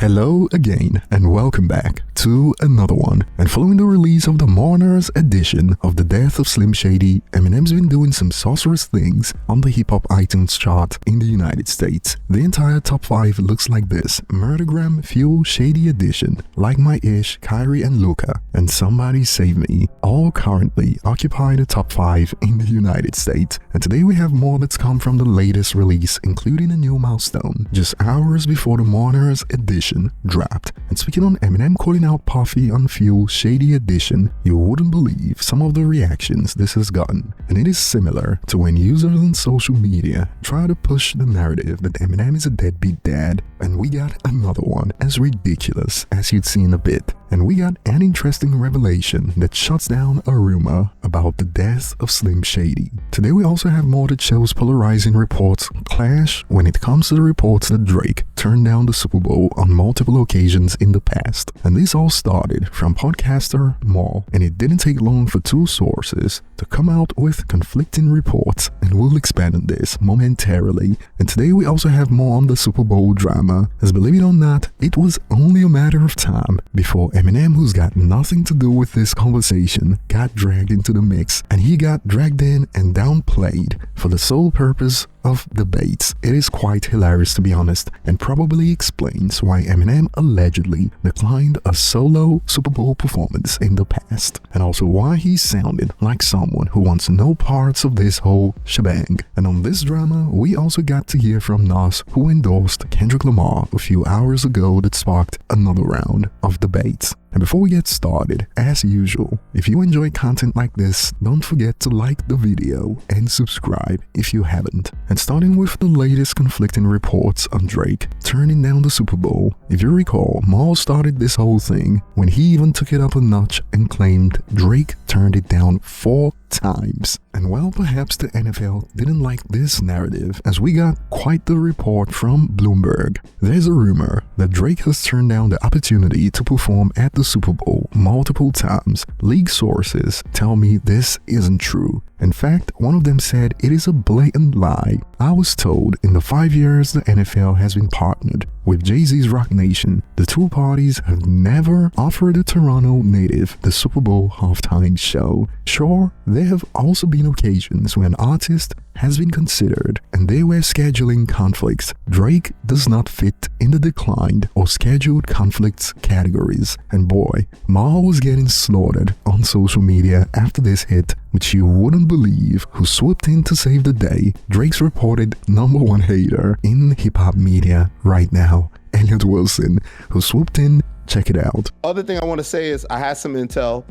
Hello again and welcome back to another one. And following the release of the Mourners edition of The Death of Slim Shady, Eminem's been doing some sorcerous things on the hip-hop iTunes chart in the United States. The entire top 5 looks like this: Murdergram, Fuel, Shady Edition, Like My Ish, Kyrie and Luca, and Somebody Save Me, all currently occupy the top 5 in the United States. And today we have more that's come from the latest release, including a new milestone, just hours before the Mourners edition dropped. And speaking on Eminem calling out Puffy on Fuel Shady Edition, you wouldn't believe some of the reactions this has gotten. And it is similar to when users on social media try to push the narrative that Eminem is a deadbeat dad, and we got another one as ridiculous as you'd see in a bit. And we got an interesting revelation that shuts down a rumor about the death of Slim Shady. Today we also have more that shows polarizing reports clash when it comes to the reports that Drake turned down the Super Bowl on multiple occasions in the past. And this all started from podcaster Mal, and it didn't take long for two sources to come out with conflicting reports, and we'll expand on this momentarily. And today we also have more on the Super Bowl drama, as believe it or not, it was only a matter of time before Eminem, who's got nothing to do with this conversation, got dragged into the mix, and he got dragged in and downplayed for the sole purpose of debates. It is quite hilarious, to be honest, and probably explains why Eminem allegedly declined a solo Super Bowl performance in the past, and also why he sounded like someone who wants no parts of this whole shebang. And on this drama, we also got to hear from Nas, who endorsed Kendrick Lamar a few hours ago, that sparked another round of debates. And before we get started, as usual, if you enjoy content like this, don't forget to like the video and subscribe if you haven't. And starting with the latest conflicting reports on Drake turning down the Super Bowl, if you recall, Mal started this whole thing when he even took it up a notch and claimed Drake turned it down 4 times. And while perhaps the NFL didn't like this narrative, as we got quite the report from Bloomberg, there's a rumor that Drake has turned down the opportunity to perform at the Super Bowl multiple times. League sources tell me this isn't true. In fact, one of them said it is a blatant lie. I was told in the 5 years the NFL has been partnered with Jay-Z's Roc Nation, the two parties have never offered a Toronto native the Super Bowl halftime show. Sure, there have also been occasions when an artist has been considered and they were scheduling conflicts. Drake does not fit in the declined or scheduled conflicts categories. And boy, Mal was getting slaughtered on social media after this hit, which you wouldn't believe who swooped in to save the day. Drake's reported #1 hater in hip-hop media right now, Elliot Wilson, who swooped in. Check it out. Other thing I want to say is I had some intel.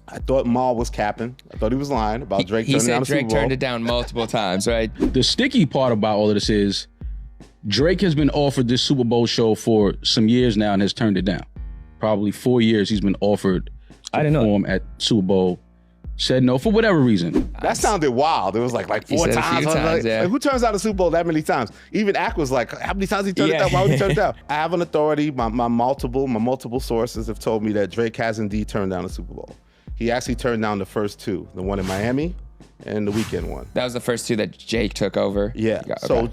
I thought Mal was capping. I thought he was lying about Drake turning down the Super Bowl. He said Drake turned it down multiple times, right? The sticky part about all of this is Drake has been offered this Super Bowl show for some years now and has turned it down. Probably 4 years he's been offered to perform at Super Bowl. Said no for whatever reason. That sounded wild. It was like 4 times. Like, who turns down the Super Bowl that many times? Even Ack was like, how many times he turned it down? Why would he turn it down? I have an authority. My multiple sources have told me that Drake has indeed turned down the Super Bowl. He actually turned down the first 2, the one in Miami and the weekend one. That was the first 2 that Jake took over. Yeah.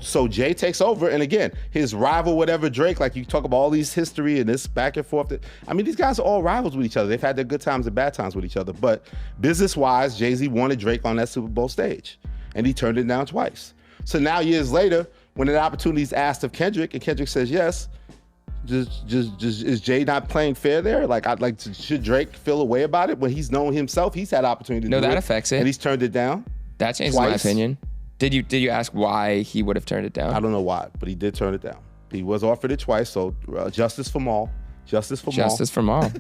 So Jay takes over, and again, his rival, whatever, Drake, like you talk about all these history and this back and forth. I mean, these guys are all rivals with each other. They've had their good times and bad times with each other. But business-wise, Jay-Z wanted Drake on that Super Bowl stage, and he turned it down twice. So now years later, when an opportunity is asked of Kendrick, and Kendrick says yes, is Jay not playing fair there? Should Drake feel a way about it when he's known himself? He's had opportunity to do it. No, that affects it. And he's turned it down. That changes my opinion. Did you ask why he would have turned it down? I don't know why, but he did turn it down. He was offered it twice, so justice for Mal. Justice for Mal. Justice for Mal.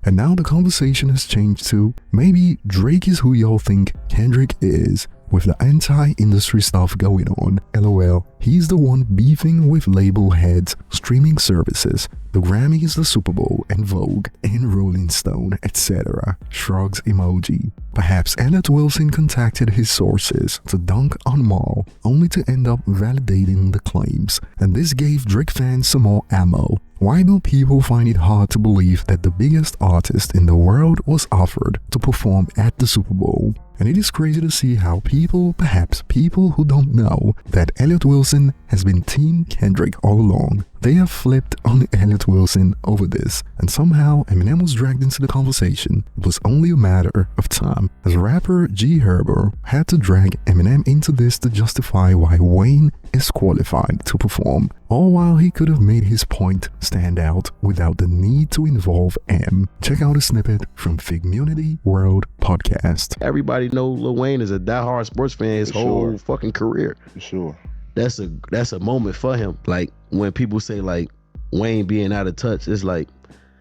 And now the conversation has changed to maybe Drake is who y'all think Kendrick is, with the anti-industry stuff going on. LOL, he's the one beefing with label heads, streaming services, the Grammys, the Super Bowl, and Vogue, and Rolling Stone, etc. Shrugs emoji. Perhaps Elliot Wilson contacted his sources to dunk on Mal, only to end up validating the claims, and this gave Drake fans some more ammo. Why do people find it hard to believe that the biggest artist in the world was offered to perform at the Super Bowl? And it is crazy to see how people, perhaps people who don't know, that Elliot Wilson has been Team Kendrick all along. They have flipped on Elliot Wilson over this, and somehow Eminem was dragged into the conversation. It was only a matter of time, as rapper G Herbo had to drag Eminem into this to justify why Wayne is qualified to perform, all while he could have made his point stand out without the need to involve M. Check out a snippet from Figmunity World Podcast. Everybody know Lil Wayne is a diehard sports fan his whole fucking career. For sure. That's a moment for him. Like when people say like Wayne being out of touch, it's like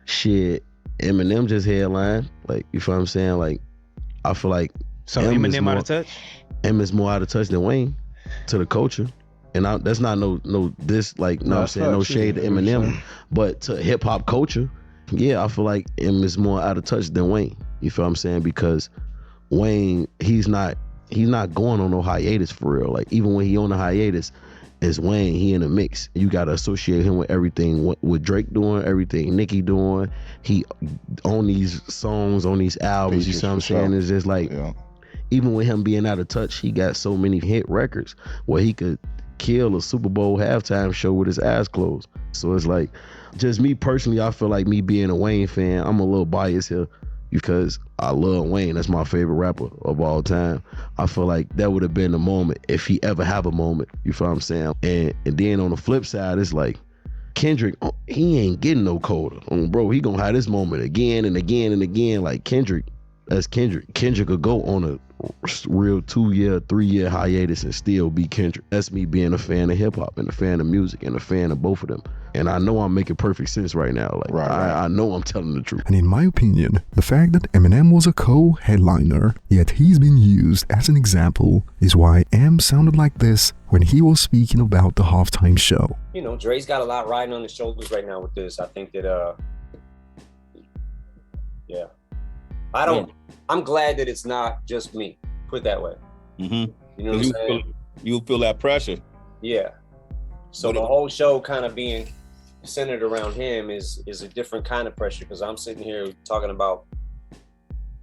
shit. Eminem just headline. Like you feel what I'm saying? Like I feel like so Eminem out of touch. M is more out of touch than Wayne to the culture, and that's not no this like no I'm saying no shade to Eminem, but to hip hop culture, yeah, I feel like M is more out of touch than Wayne. You feel what I'm saying? Because Wayne, he's not going on no hiatus for real. Like even when he on a hiatus, it's Wayne. He in the mix. You gotta associate him with everything with Drake doing, everything Nicki doing. He on these songs, on these albums. You see what I'm saying? It's just like even with him being out of touch, he got so many hit records where he could kill a Super Bowl halftime show with his eyes closed. So it's like, just me personally, I feel like me being a Wayne fan, I'm a little biased here, because I love Wayne. That's my favorite rapper of all time. I feel like that would have been the moment if he ever have a moment. You feel what I'm saying? And then on the flip side, it's like Kendrick, he ain't getting no colder. Bro, he gonna have this moment again and again and again. Like Kendrick, that's Kendrick. Kendrick could go on a real 2-year, 3-year hiatus and still be Kendrick. That's me being a fan of hip hop and a fan of music and a fan of both of them. And I know I'm making perfect sense right now. Like I know I'm telling the truth. And in my opinion, the fact that Eminem was a co-headliner, yet he's been used as an example, is why M sounded like this when he was speaking about the halftime show. You know, Dre's got a lot riding on his shoulders right now with this. I think that, yeah. I'm glad that it's not just me, put it that way. Mm-hmm. You know what I'm saying? You feel that pressure. Yeah. So the whole show kind of being centered around him is a different kind of pressure, because I'm sitting here talking about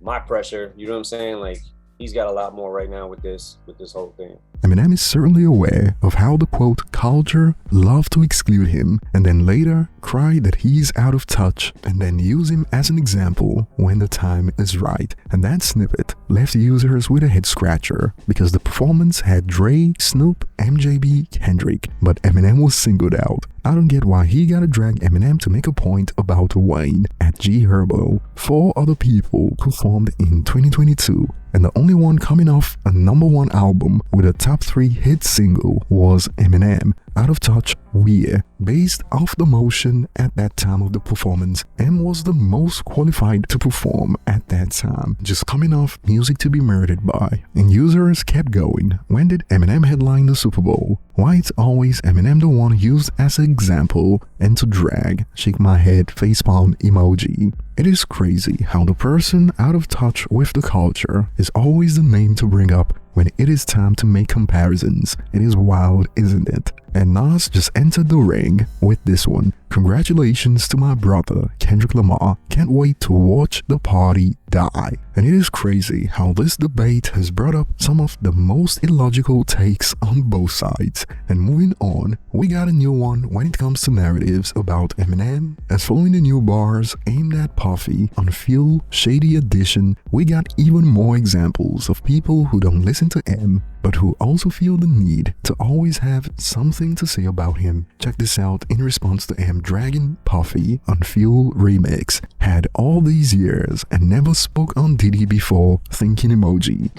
my pressure. You know what I'm saying? Like, he's got a lot more right now with this whole thing. Eminem is certainly aware of how the quote culture love to exclude him, and then later cry that he's out of touch, and then use him as an example when the time is right. And that snippet left users with a head scratcher, because the performance had Dre, Snoop, MJB, Kendrick, but Eminem was singled out. I don't get why he gotta drag Eminem to make a point about Wayne. At G Herbo, 4 other people performed in 2022, and the only one coming off a #1 album with a top 3 hit single was Eminem. Out of Touch, We're. Based off the motion at that time of the performance, M was the most qualified to perform at that time, just coming off Music to Be Murdered By. And users kept going. When did Eminem headline the Super Bowl? Why it's always Eminem the one used as an example and to drag? Shake my head facepalm emoji. It is crazy how the person out of touch with the culture is always the name to bring up when it is time to make comparisons. It is wild, isn't it? And Nas just entered the ring with this one. Congratulations to my brother, Kendrick Lamar. Can't wait to watch the party die. And it is crazy how this debate has brought up some of the most illogical takes on both sides. And moving on, we got a new one when it comes to narratives about Eminem. As following the new bars aimed at Puffy on Feel Shady Edition, we got even more examples of people who don't listen to M, but who also feel the need to always have something to say about him. Check this out in response to M dragging Puffy on Fuel Remix. Had all these years and never spoke on Diddy before, thinking emoji.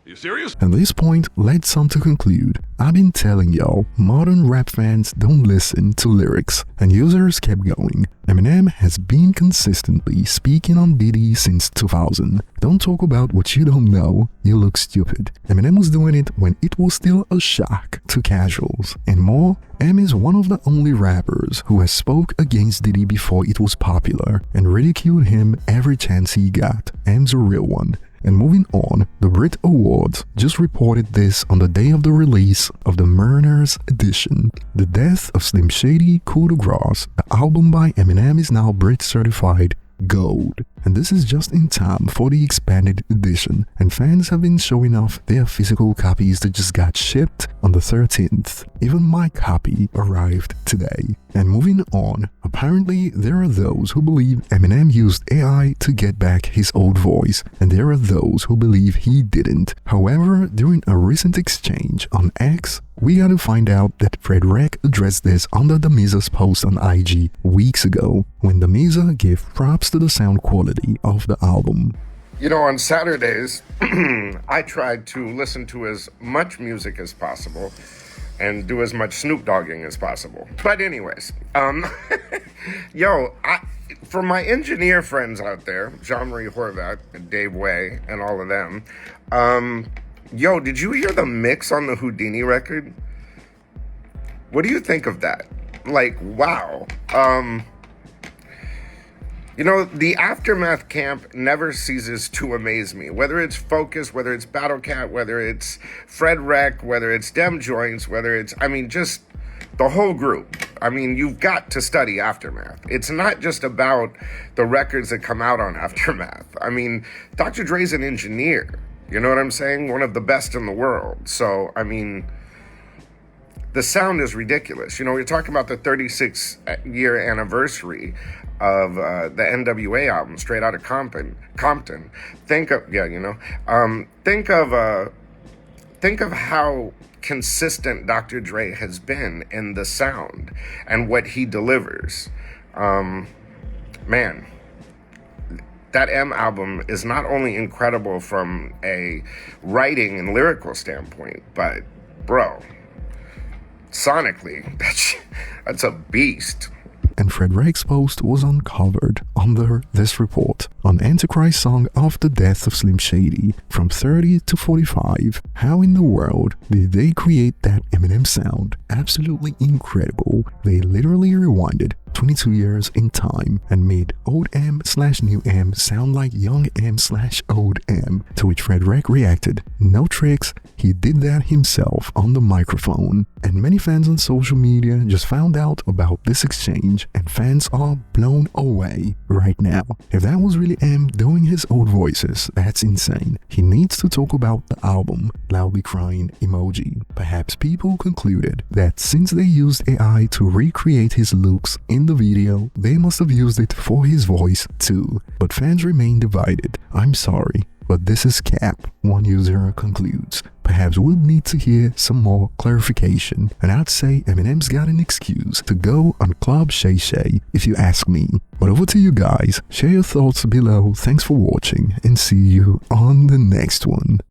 You serious? And this point led some to conclude. I've been telling y'all, modern rap fans don't listen to lyrics, and users kept going. Eminem has been consistently speaking on Diddy since 2000. Don't talk about what you don't know, you look stupid. Eminem was doing it when it was still a shock to casuals. And more, M is one of the only rappers who has spoke against Diddy before it was popular and ridiculed him every chance he got. M's a real one. And moving on, the Brit Awards just reported this on the day of the release of the Mariners edition. The Death of Slim Shady Coup de Grace, the album by Eminem, is now Brit certified gold, and this is just in time for the expanded edition, and fans have been showing off their physical copies that just got shipped on the 13th. Even my copy arrived today. And moving on, apparently there are those who believe Eminem used AI to get back his old voice, and there are those who believe he didn't. However, during a recent exchange on X, we got to find out that Fred Wreck addressed this under the Miza's post on IG weeks ago, when the Miza gave props to the sound quality of the album. You know, on Saturdays, I tried to listen to as much music as possible and do as much Snoop Dogging as possible. But anyways, for my engineer friends out there, Jean-Marie Horvath and Dave Way and all of them, did you hear the mix on the Houdini record? What do you think of that? Like, wow. The Aftermath camp never ceases to amaze me. Whether it's Focus, whether it's Battle Cat, whether it's Fred Wreck, whether it's Dem Joints, whether it's, just the whole group. You've got to study Aftermath. It's not just about the records that come out on Aftermath. Dr. Dre's an engineer. You know what I'm saying? One of the best in the world. So, the sound is ridiculous. You're talking about the 36-year anniversary of the NWA album, Straight Outta Compton. Think of how consistent Dr. Dre has been in the sound and what he delivers. That M album is not only incredible from a writing and lyrical standpoint, but bro, sonically, that's a beast. And Fred Wreck's post was uncovered under this report on Antichrist song of the death of Slim Shady from 30 to 45. How in the world did they create that Eminem sound? Absolutely incredible. They literally rewinded 22 years in time and made old M/new M sound like young M/old M, to which Fred Wreck reacted, "No tricks, he did that himself on the microphone." And many fans on social media just found out about this exchange, and fans are blown away right now. If that was really M doing his old voices, that's insane. He needs to talk about the album, loudly crying emoji. Perhaps people concluded that since they used AI to recreate his looks in the video, they must have used it for his voice too. But fans remain divided. "I'm sorry, but this is cap," one user concludes. Perhaps we'll need to hear some more clarification, and I'd say Eminem's got an excuse to go on Club Shay Shay if you ask me. But over to you guys, share your thoughts below. Thanks for watching, and see you on the next one.